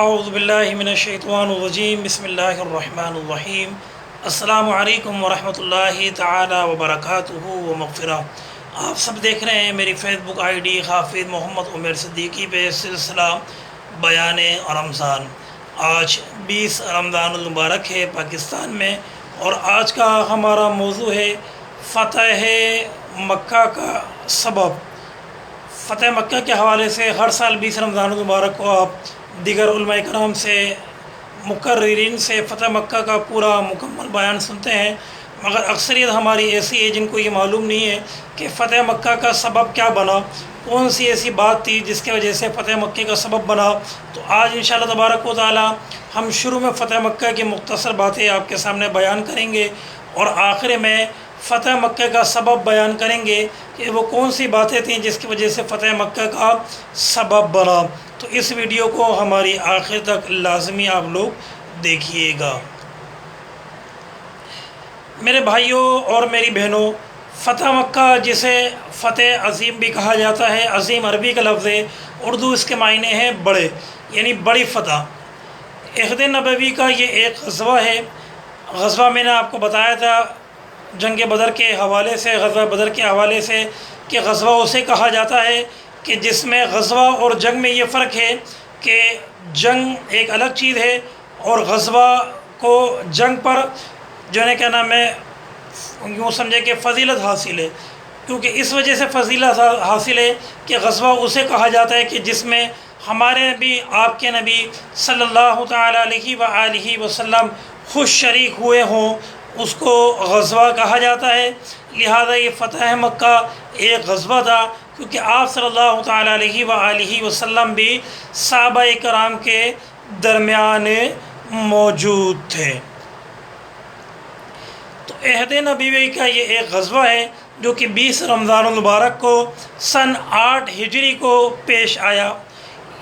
اعوذ باللہ من الشیطان الرجیم بسم اللہ الرحمن الرحیم السلام علیکم ورحمۃ اللہ تعالی وبرکاتہ و مغفرہ۔ آپ سب دیکھ رہے ہیں میری فیس بک آئی ڈی حافظ محمد عمر صدیقی پہ سلسلہ بیان رمضان۔ آج 20 رمضان المبارک ہے پاکستان میں، اور آج کا ہمارا موضوع ہے فتح مکہ کا سبب۔ فتح مکہ کے حوالے سے ہر سال 20 رمضان المبارک کو آپ دیگر علماء کرام سے، مقررین سے فتح مکہ کا پورا مکمل بیان سنتے ہیں، مگر اکثریت ہماری ایسی ہے جن کو یہ معلوم نہیں ہے کہ فتح مکہ کا سبب کیا بنا، کون سی ایسی بات تھی جس کی وجہ سے فتح مکہ کا سبب بنا۔ تو آج انشاءاللہ تبارک و تعالی ہم شروع میں فتح مکہ کی مختصر باتیں آپ کے سامنے بیان کریں گے، اور آخر میں فتح مکہ کا سبب بیان کریں گے کہ وہ کون سی باتیں تھیں جس کی وجہ سے فتح مکہ کا سبب بنا۔ تو اس ویڈیو کو ہماری آخر تک لازمی آپ لوگ دیکھیے گا۔ میرے بھائیوں اور میری بہنوں، فتح مکہ جسے فتح عظیم بھی کہا جاتا ہے، عظیم عربی کا لفظ ہے، اردو اس کے معنی ہے بڑے، یعنی بڑی فتح۔ عہد نبوی کا یہ ایک غزوہ ہے۔ غزوہ میں نے آپ کو بتایا تھا جنگ بدر کے حوالے سے، غزوہ بدر کے حوالے سے، کہ غزوہ اسے کہا جاتا ہے کہ جس میں غزوہ اور جنگ میں یہ فرق ہے کہ جنگ ایک الگ چیز ہے، اور غزوہ کو جنگ پر جو ہے کیا نام ہے، یوں سمجھے کہ فضیلت حاصل ہے، کیونکہ اس وجہ سے فضیلت حاصل ہے کہ غزوہ اسے کہا جاتا ہے کہ جس میں ہمارے نبی، آپ کے نبی صلی اللہ تعالی علیہ وآلہ وسلم خوش شریک ہوئے ہوں، اس کو غزوہ کہا جاتا ہے۔ لہذا یہ فتح مکہ ایک غزوہ تھا، کیونکہ آپ صلی اللہ تعالی علیہ وآلہ وسلم بھی صحابہ کرام کے درمیان موجود تھے۔ تو عہد نبوی کا یہ ایک غزوہ ہے جو کہ 20 رمضان المبارک کو سن 8 ہجری کو پیش آیا۔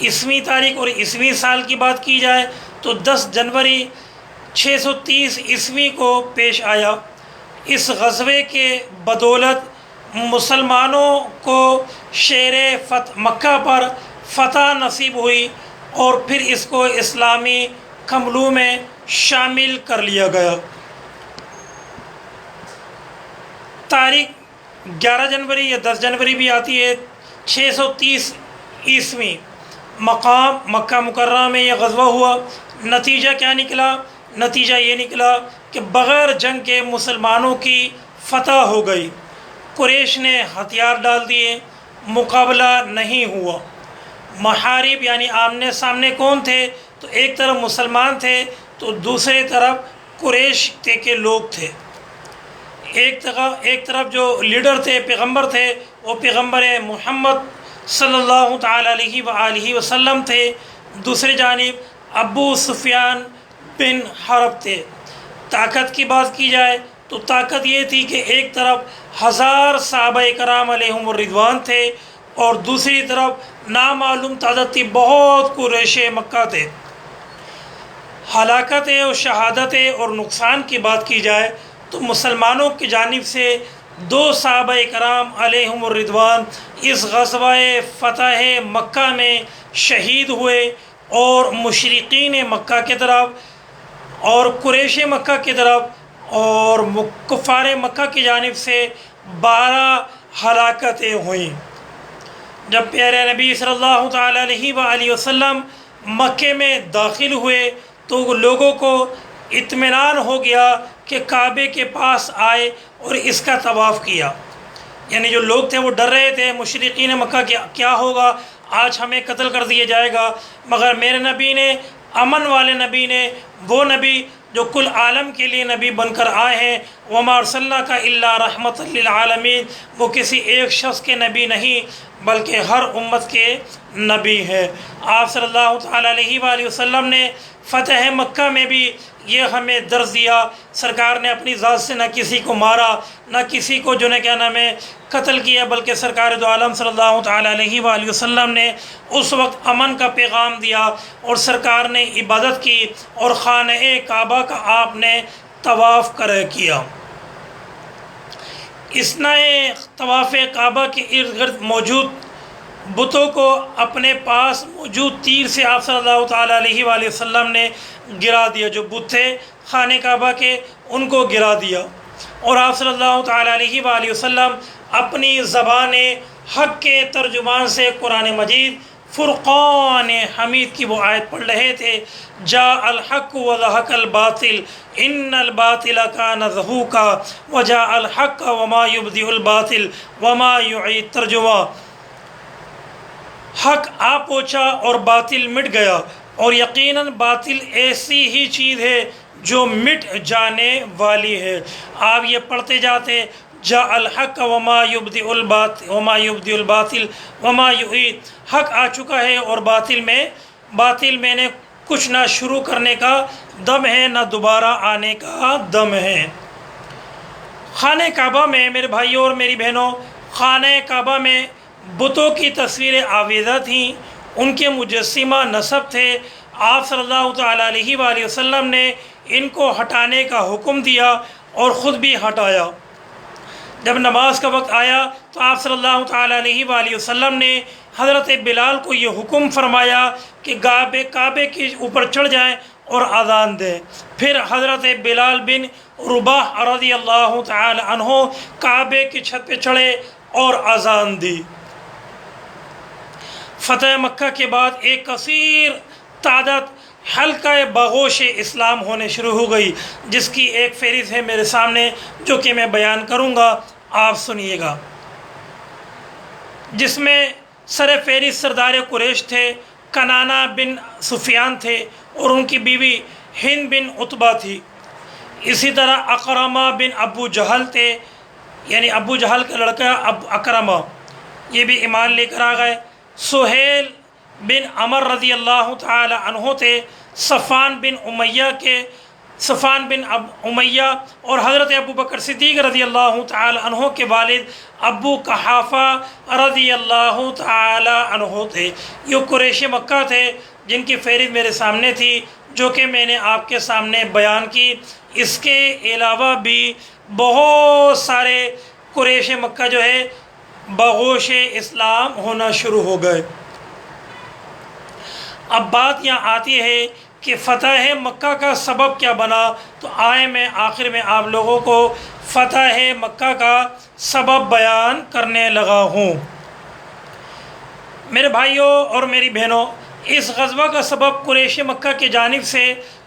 عیسوی تاریخ اور عیسوی سال کی بات کی جائے تو 10 جنوری 630 عیسوی کو پیش آیا۔ اس غزوے کے بدولت مسلمانوں کو شیر فتح مکہ پر فتح نصیب ہوئی، اور پھر اس کو اسلامی کملوں میں شامل کر لیا گیا۔ تاریخ 11 جنوری یا 10 جنوری بھی آتی ہے 630 عیسوی، مقام مکہ مکرمہ میں یہ غزوہ ہوا۔ نتیجہ کیا نکلا؟ نتیجہ یہ نکلا کہ بغیر جنگ کے مسلمانوں کی فتح ہو گئی۔ قریش نے ہتھیار ڈال دیے، مقابلہ نہیں ہوا۔ محارب یعنی آمنے سامنے کون تھے؟ تو ایک طرف مسلمان تھے، تو دوسری طرف قریش کے لوگ تھے۔ ایک طرف جو لیڈر تھے، پیغمبر تھے، وہ پیغمبر محمد صلی اللہ تعالی علیہ وآلہ وسلم تھے۔ دوسری جانب ابو سفیان بن حرب تھے۔ طاقت کی بات کی جائے تو طاقت یہ تھی کہ ایک طرف 1000 صحابہ کرام علیہم الرضوان تھے، اور دوسری طرف نامعلوم تعداد تھی، بہت قریش مکہ تھے۔ ہلاکت اور شہادت اور نقصان کی بات کی جائے تو مسلمانوں کی جانب سے 2 صحابہ کرام علیہم الرضوان اس غزوہ فتح مکہ میں شہید ہوئے، اور مشرقین مکہ کی طرف اور قریش مکہ کی طرف اور کفار مکہ کی جانب سے 12 ہلاکتیں ہوئیں۔ جب پیارے نبی صلی اللہ تعالی علیہ وآلہ وسلم مکے میں داخل ہوئے تو لوگوں کو اطمینان ہو گیا کہ کعبے کے پاس آئے اور اس کا طواف کیا۔ یعنی جو لوگ تھے وہ ڈر رہے تھے، مشرقین مکہ کیا ہوگا، آج ہمیں قتل کر دیا جائے گا، مگر میرے نبی نے، امن والے نبی نے، وہ نبی جو کل عالم کے لیے نبی بن کر آئے ہیں، وَمَا أَرْسَلْنَاكَ إِلَّا رَحْمَةً لِلْعَالَمِينَ، وہ کسی ایک شخص کے نبی نہیں بلکہ ہر امت کے نبی ہے۔ آپ صلی اللہ تعالی علیہ وآلہ وسلم نے فتح مکہ میں بھی یہ ہمیں درس دیا۔ سرکار نے اپنی ذات سے نہ کسی کو مارا، نہ کسی کو جو ہے کیا نام ہے قتل کیا، بلکہ سرکار دو عالم صلی اللہ تعالی علیہ وآلہ وسلم نے اس وقت امن کا پیغام دیا، اور سرکار نے عبادت کی، اور خانہ کعبہ کا آپ نے طواف کیا۔ اثناء طواف کعبہ کے ارد گرد موجود بتوں کو اپنے پاس موجود تیر سے آپ صلی اللہ تعالیٰ علیہ وآلہ وسلم نے گرا دیا، جو بت تھے خانہ کعبہ کے ان کو گرا دیا، اور آپ صلی اللہ تعالیٰ علیہ وآلہ وسلم اپنی زبان حق کے ترجمان سے قرآن مجید فرقان حمید کی وہ آیت پڑھ رہے تھے، جاء الحق وزهق الباطل ان الباطل کان زہوقا وجاء الحق وما یبدئ الباطل وما یعید۔ ترجمہ: حق آ پہنچا اور باطل مٹ گیا، اور یقیناً باطل ایسی ہی چیز ہے جو مٹ جانے والی ہے۔ آپ یہ پڑھتے جاتے، جاء الحق وما یبدئ الباطل وما یعید، حق آ چکا ہے اور باطل میں نے کچھ نہ شروع کرنے کا دم ہے نہ دوبارہ آنے کا دم ہے۔ خانہ کعبہ میں میرے بھائیوں اور میری بہنوں، خانہ کعبہ میں بتوں کی تصویریں آویزہ تھیں، ان کے مجسمہ نصب تھے۔ آپ صلی اللہ تعالیٰ علیہ وآلہ وسلم نے ان کو ہٹانے کا حکم دیا اور خود بھی ہٹایا۔ جب نماز کا وقت آیا تو آپ صلی اللہ تعالیٰ علیہ وآلہ وسلم نے حضرت بلال کو یہ حکم فرمایا کہ کعبے کے اوپر چڑھ جائیں اور اذان دیں۔ پھر حضرت بلال بن رباح رضی اللہ تعالی عنہ کعبے کی چھت پہ چڑھے اور اذان دی۔ فتح مکہ کے بعد ایک کثیر تعداد حلقہ باغوش اسلام ہونے شروع ہو گئی، جس کی ایک فہرست ہے میرے سامنے جو کہ میں بیان کروں گا، آپ سنیے گا۔ جس میں سر فہرست سردار قریش تھے، کنانہ بن سفیان تھے اور ان کی بیوی ہند بن عتبہ تھی۔ اسی طرح اکرمہ بن ابو جہل تھے، یعنی ابو جہل کا لڑکا اکرمہ، یہ بھی ایمان لے کر آ گئے۔ سہیل بن عمر رضی اللہ تعالی عنہ تھے، صفوان بن امیہ اور حضرت ابو بکر صدیق رضی اللہ تعالی عنہ کے والد ابو قحافہ رضی اللہ تعالی عنہ تھے۔ یہ قریش مکہ تھے جن کی فہرست میرے سامنے تھی، جو کہ میں نے آپ کے سامنے بیان کی۔ اس کے علاوہ بھی بہت سارے قریش مکہ جو ہے باغوش اسلام ہونا شروع ہو گئے۔ اب بات یہاں آتی ہے کہ فتح مکہ کا سبب کیا بنا، تو آئے میں آخر میں آپ لوگوں کو فتح مکہ کا سبب بیان کرنے لگا ہوں۔ میرے بھائیوں اور میری بہنوں، اس غزوہ کا سبب قریش مکہ کی جانب سے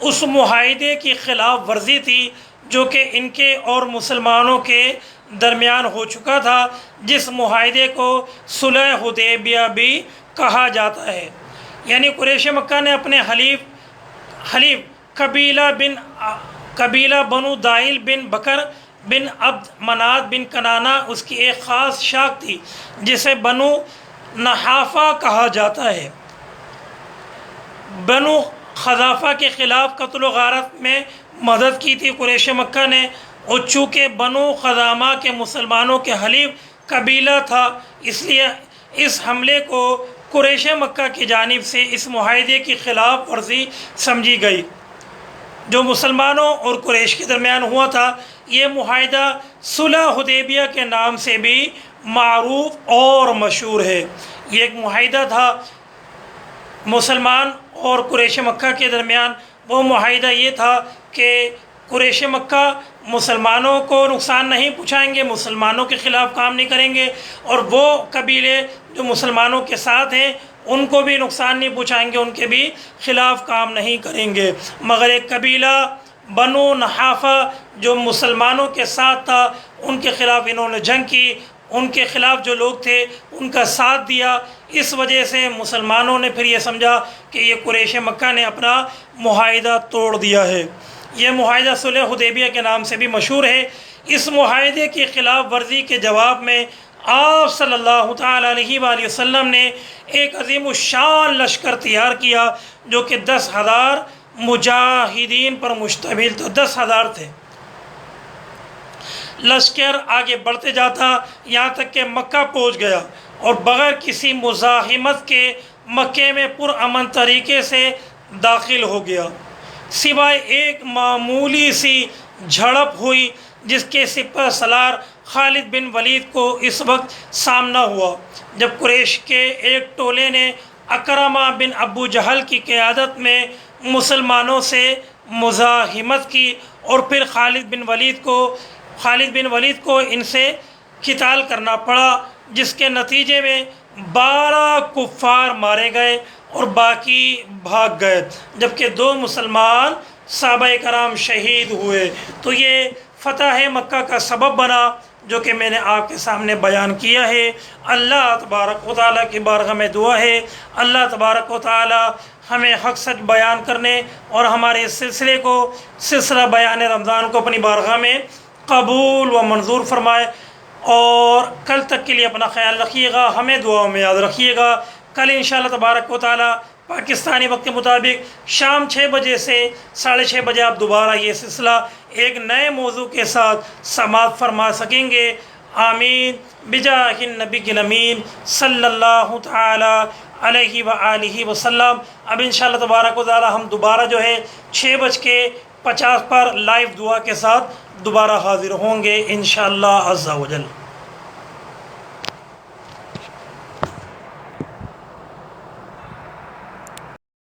اس معاہدے کی خلاف ورزی تھی جو کہ ان کے اور مسلمانوں کے درمیان ہو چکا تھا، جس معاہدے کو صلح حدیبیہ بھی کہا جاتا ہے۔ یعنی قریش مکہ نے اپنے حلیف قبیلہ بنو دائل بن بکر بن عبد منات بن کنانہ، اس کی ایک خاص شاخ تھی جسے بنو نحافہ کہا جاتا ہے، بنو خزافہ کے خلاف قتل و غارت میں مدد کی تھی قریش مکہ نے، اور چونکہ بنو خزامہ کے مسلمانوں کے حلیف قبیلہ تھا، اس لیے اس حملے کو قریش مکہ کی جانب سے اس معاہدے کی خلاف ورزی سمجھی گئی جو مسلمانوں اور قریش کے درمیان ہوا تھا۔ یہ معاہدہ صلح حدیبیہ کے نام سے بھی معروف اور مشہور ہے۔ یہ ایک معاہدہ تھا مسلمان اور قریش مکہ کے درمیان۔ وہ معاہدہ یہ تھا کہ قریش مکہ مسلمانوں کو نقصان نہیں پہنچائیں گے، مسلمانوں کے خلاف کام نہیں کریں گے، اور وہ قبیلے جو مسلمانوں کے ساتھ ہیں ان کو بھی نقصان نہیں پہنچائیں گے، ان کے بھی خلاف کام نہیں کریں گے۔ مگر ایک قبیلہ بنو نحافہ جو مسلمانوں کے ساتھ تھا، ان کے خلاف انہوں نے جنگ کی، ان کے خلاف جو لوگ تھے ان کا ساتھ دیا۔ اس وجہ سے مسلمانوں نے پھر یہ سمجھا کہ یہ قریش مکہ نے اپنا معاہدہ توڑ دیا ہے۔ یہ معاہدہ صلح حدیبیہ کے نام سے بھی مشہور ہے۔ اس معاہدے کی خلاف ورزی کے جواب میں آپ صلی اللہ تعالیٰ علیہ وآلہ وسلم نے ایک عظیم الشان لشکر تیار کیا جو کہ 10,000 مجاہدین پر مشتمل تھا۔ 10,000 تھے۔ لشکر آگے بڑھتے جاتا یہاں تک کہ مکہ پہنچ گیا اور بغیر کسی مزاحمت کے مکے میں پرامن طریقے سے داخل ہو گیا، سوائے ایک معمولی سی جھڑپ ہوئی جس کے سپہ سالار خالد بن ولید کو اس وقت سامنا ہوا جب قریش کے ایک ٹولے نے اکرمہ بن ابو جہل کی قیادت میں مسلمانوں سے مزاحمت کی اور پھر خالد بن ولید کو ان سے قتال کرنا پڑا، جس کے نتیجے میں 12 کفار مارے گئے اور باقی بھاگ گئے، جبکہ 2 مسلمان صحابہ کرام شہید ہوئے۔ تو یہ فتح مکہ کا سبب بنا جو کہ میں نے آپ کے سامنے بیان کیا ہے۔ اللہ تبارک و تعالیٰ کی بارگاہ میں دعا ہے اللہ تبارک و تعالیٰ ہمیں حق سچ بیان کرنے اور ہمارے اس سلسلہ بیان رمضان کو اپنی بارگاہ میں قبول و منظور فرمائے۔ اور کل تک کے لیے اپنا خیال رکھیے گا، ہمیں دعاؤں میں یاد رکھیے گا۔ کل انشاءاللہ تبارک و تعالیٰ پاکستانی وقت کے مطابق شام 6 بجے سے 6:30 بجے آپ دوبارہ یہ سلسلہ ایک نئے موضوع کے ساتھ سماعت فرما سکیں گے۔ آمین بجاہ النبی الامین صلی اللہ تعالی علیہ وآلہ وسلم۔ اب انشاءاللہ تبارک و تعالیٰ ہم دوبارہ جو ہے 6:50 پر لائیو دعا کے ساتھ دوبارہ حاضر ہوں گے انشاءاللہ عز و جل۔